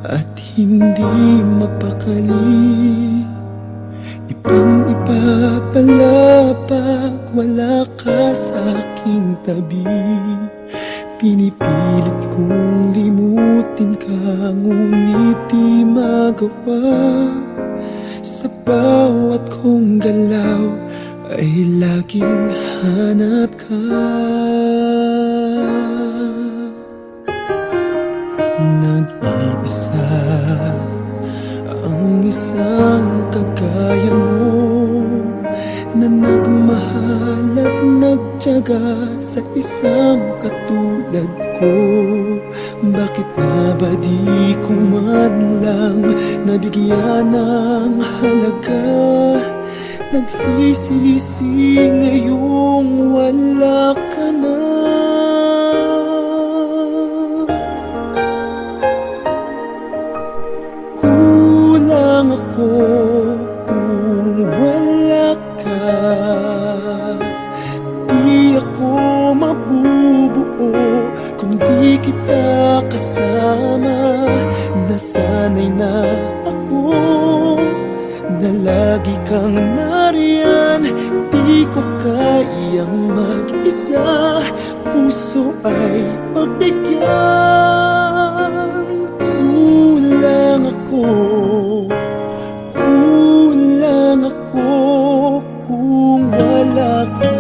at hindi mapakali. Ibang-iba pala pag wala ka sa aking tabi. Pinipilit kong limutin ka, ngunit di magawa. Sa bawat kong galaw ay laging hanap ka. Nag-iisa ang isang kagaya mo, na nagmahal at nagtiyaga sa isang katulad ko. Bakit nga ba di ko man lang nabigyan ng halaga? Nagsisisi ngayong wala ka na. Kulang ako kung wala ka. Di ako mabubuo kung di kita kasama. Nasanay na ako na lagi kang nariyan. Di ko kayang mag-isa, puso ay pagbigyan. Kulang ako kung wala ka.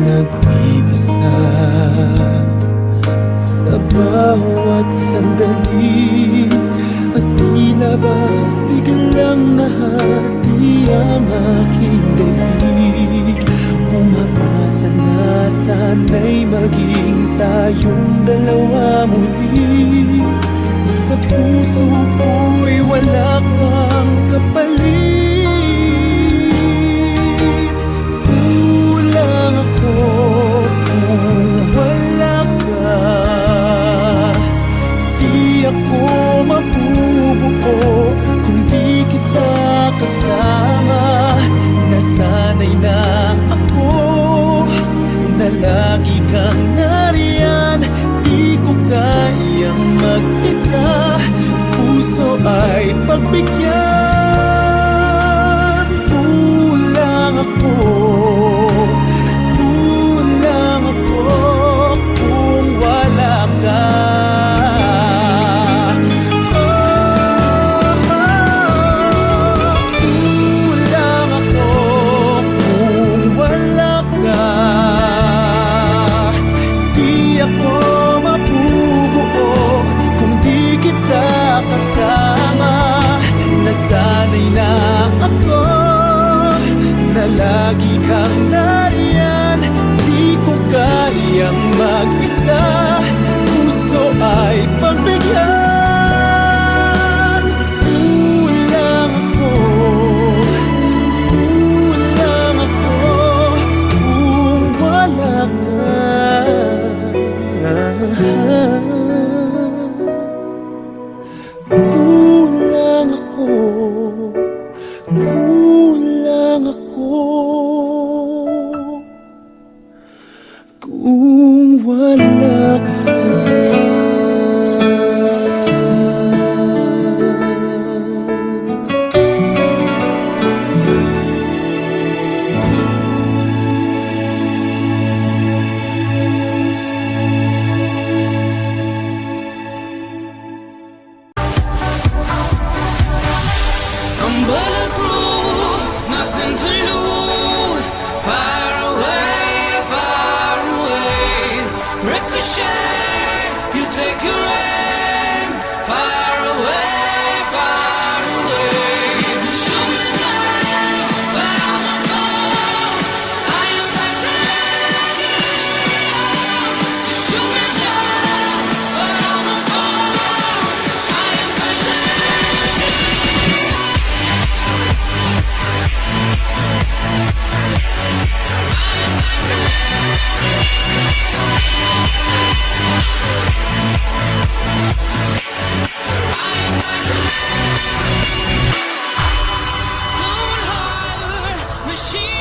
Nag-iisa sa bawat sandali, at tila ba biglang nahati ang aking daig. Umaasa na sana'y maging tayong dalawa muli. Sa puso ko'y wala kang kapalit. Kulang ako kung wala ka. Di ako mabubuo kung di kita kasama. Nasanay na ako na lagi kang nariyan. Di ko kayang mag-isa, puso ay machine.